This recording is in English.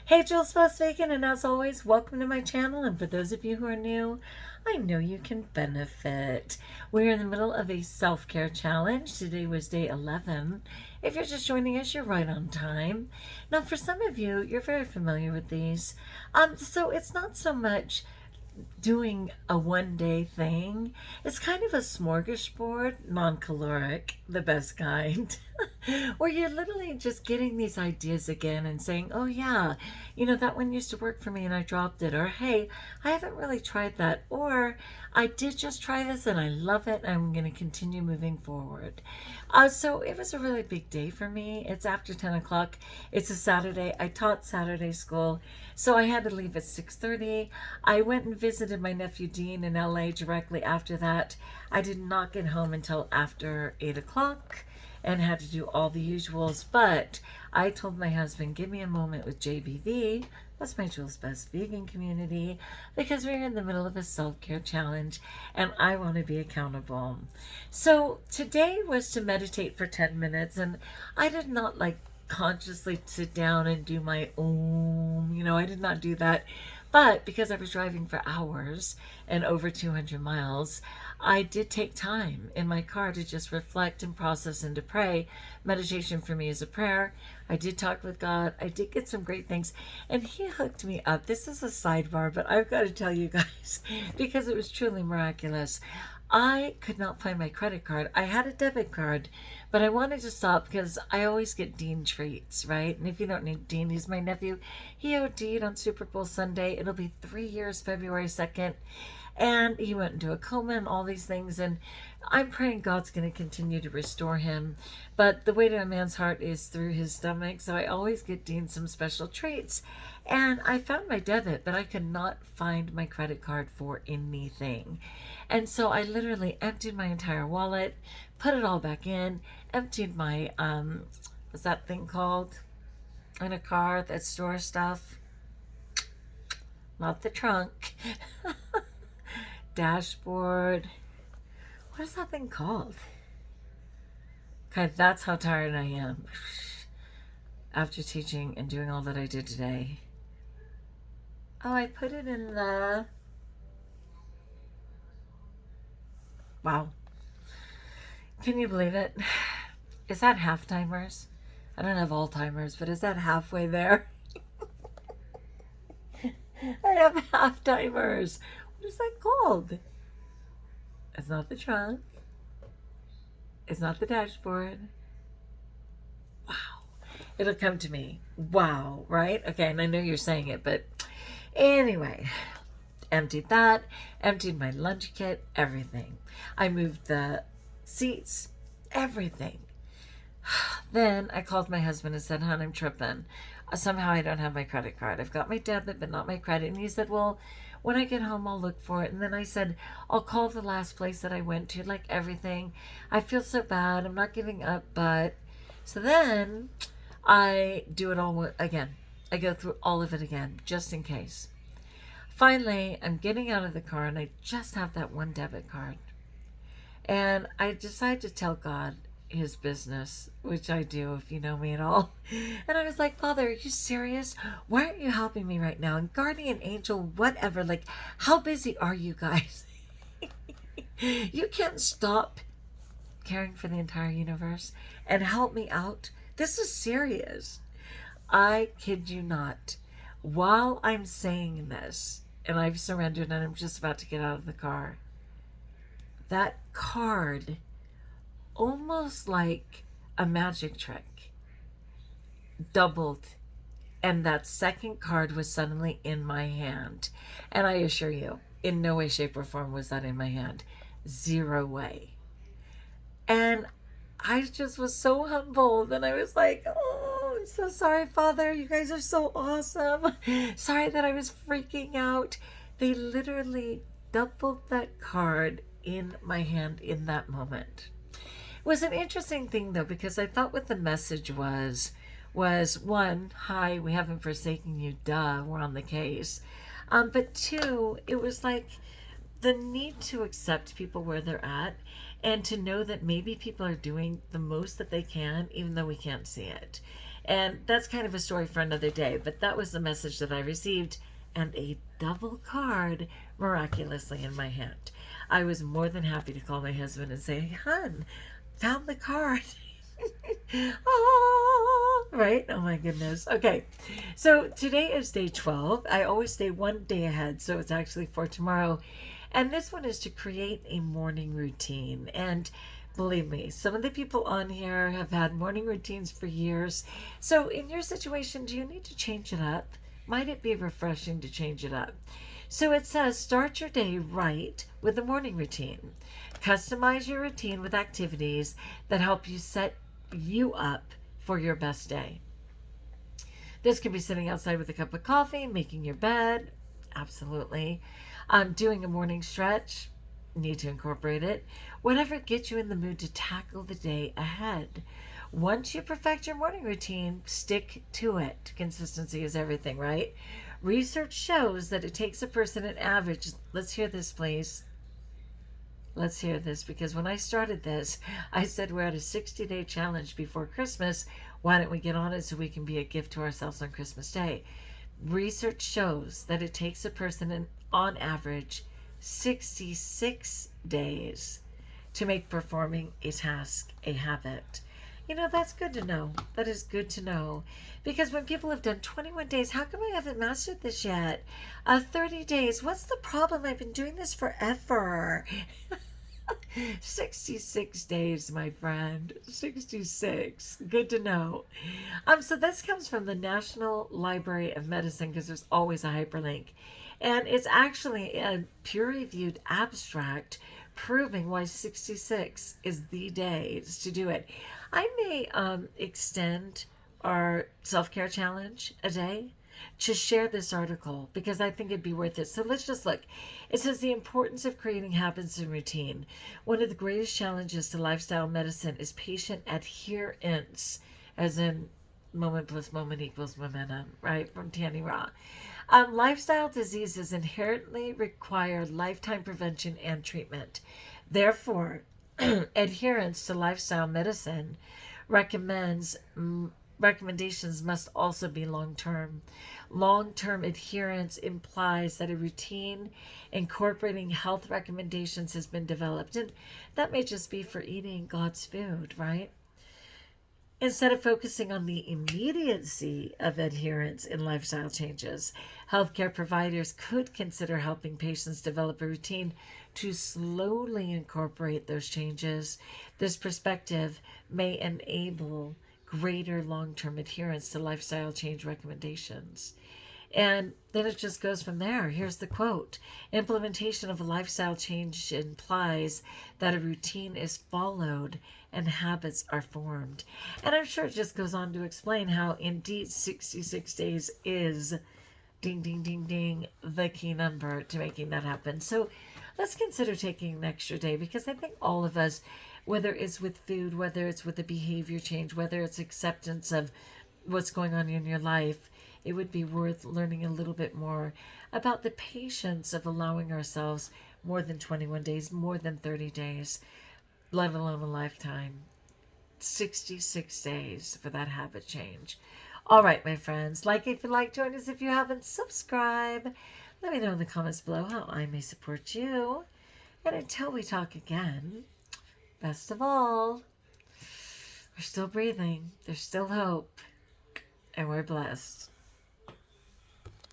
Hey, JulesBlessedVegan, and as always, welcome to my channel. And for those of you who are new, I know you can benefit. We're in the middle of a self-care challenge. Today was day 11. If you're just joining us, you're right on time. Now, for some of you, you're very familiar with these. So it's not so much doing a one-day thing. It's kind of a smorgasbord, non-caloric, the best kind, where you're literally just getting these ideas again and saying, oh yeah, that one used to work for me and I dropped it, or hey, I haven't really tried that, or I did just try this and I love it and I'm going to continue moving forward. So it was a really big day for me. It's after 10 o'clock. It's a Saturday. I taught Saturday school, so I had to leave at 6:30. I went and visited my nephew Dean in LA directly after that. I did not get home until after 8 o'clock and had to do all the usuals, but I told my husband, give me a moment with JBV. That's my Jules Best Vegan community, because we're in the middle of a self-care challenge and I want to be accountable. So today was to meditate for 10 minutes, and I did not consciously sit down and do my I did not do that. But because I was driving for hours and over 200 miles, I did take time in my car to just reflect and process and to pray. Meditation for me is a prayer. I did talk with God. I did get some great things. And He hooked me up. This is a sidebar, but I've got to tell you guys, because it was truly miraculous. I could not find my credit card. I had a debit card, but I wanted to stop because I always get Dean treats, right? And if you don't know Dean, he's my nephew. He OD'd on Super Bowl Sunday. It'll be 3 years, February 2nd. And he went into a coma and all these things. And I'm praying God's going to continue to restore him. But the way to a man's heart is through his stomach. So I always get Dean some special treats. And I found my debit, but I could not find my credit card for anything. And so I literally emptied my entire wallet, put it all back in, emptied my, what's that thing called in a car that stores stuff? Not the trunk. Dashboard. What is that thing called? Okay, that's how tired I am after teaching and doing all that I did today. Oh, I put it in the... Wow. Can you believe it? Is that half timers? I don't have all timers, but is that halfway there? I have half timers. What is that called? It's not the trunk. It's not the dashboard. Wow. It'll come to me. Wow, right? Okay, and I know you're saying it, but anyway, emptied that, emptied my lunch kit, everything. I moved the seats, everything. Then I called my husband and said, hon, I'm tripping. Somehow I don't have my credit card. I've got my debit, but not my credit. And he said, well, when I get home, I'll look for it. And then I said, I'll call the last place that I went to, like everything. I feel so bad. I'm not giving up, but... So then I do it all again. I go through all of it again, just in case. Finally, I'm getting out of the car, and I just have that one debit card. And I decide to tell God his business, which I do if you know me at all. And I was like, Father, are you serious? Why aren't you helping me right now? And guardian angel, whatever, like, how busy are you guys? You can't stop caring for the entire universe and help me out. This is serious. I kid you not. While I'm saying this, and I've surrendered and I'm just about to get out of the car, that card, almost like a magic trick, doubled, and that second card was suddenly in my hand. And I assure you, in no way, shape, or form was that in my hand. Zero way. And I just was so humbled, and I was like, oh, I'm so sorry, Father. You guys are so awesome. Sorry that I was freaking out. They literally doubled that card in my hand in that moment. It was an interesting thing, though, because I thought what the message was one, hi, we haven't forsaken you, duh, we're on the case. But two, it was like the need to accept people where they're at and to know that maybe people are doing the most that they can, even though we can't see it. And that's kind of a story for another day, but that was the message that I received, and a double card miraculously in my hand. I was more than happy to call my husband and say, "Hun, found the card." Oh, right? Oh my goodness. Okay. So today is day 12. I always stay one day ahead, so it's actually for tomorrow. And this one is to create a morning routine. And believe me, some of the people on here have had morning routines for years. So in your situation, do you need to change it up? Might it be refreshing to change it up? So it says start your day right with a morning routine. Customize your routine with activities that help you set you up for your best day. This could be sitting outside with a cup of coffee, making your bed, absolutely. Doing a morning stretch, need to incorporate it. Whatever gets you in the mood to tackle the day ahead. Once you perfect your morning routine, stick to it. Consistency is everything, right? Research shows that it takes a person an average, let's hear this please. Let's hear this, because when I started this, I said we're at a 60-day challenge before Christmas. Why don't we get on it so we can be a gift to ourselves on Christmas Day? Research shows that it takes a person, on average, 66 days to make performing a task a habit. You know, that's good to know. That is good to know. Because when people have done 21 days, how come I haven't mastered this yet? 30 days, what's the problem? I've been doing this forever. 66 days, my friend. 66. Good to know. So this comes from the National Library of Medicine, because there's always a hyperlink. And it's actually a peer-reviewed abstract proving why 66 is the day to do it. I may extend our self-care challenge a day to share this article, because I think it'd be worth it. So let's just look. It says the importance of creating habits and routine. One of the greatest challenges to lifestyle medicine is patient adherence, as in moment plus moment equals momentum, right? From Tanny Raw. Lifestyle diseases inherently require lifetime prevention and treatment. Therefore, adherence to lifestyle medicine recommendations must also be long-term. Long-term adherence implies that a routine incorporating health recommendations has been developed, and that may just be for eating God's food, right? Instead of focusing on the immediacy of adherence in lifestyle changes, healthcare providers could consider helping patients develop a routine to slowly incorporate those changes. This perspective may enable greater long-term adherence to lifestyle change recommendations. And then it just goes from there. Here's the quote. Implementation of a lifestyle change implies that a routine is followed and habits are formed. And I'm sure it just goes on to explain how indeed 66 days is, ding, ding, ding, ding, the key number to making that happen. So let's consider taking an extra day, because I think all of us, whether it's with food, whether it's with a behavior change, whether it's acceptance of what's going on in your life, it would be worth learning a little bit more about the patience of allowing ourselves more than 21 days, more than 30 days, let alone a lifetime. 66 days for that habit change. All right, my friends, like if you like, join us if you haven't, subscribe. Let me know in the comments below how I may support you. And until we talk again, best of all, we're still breathing, there's still hope, and we're blessed.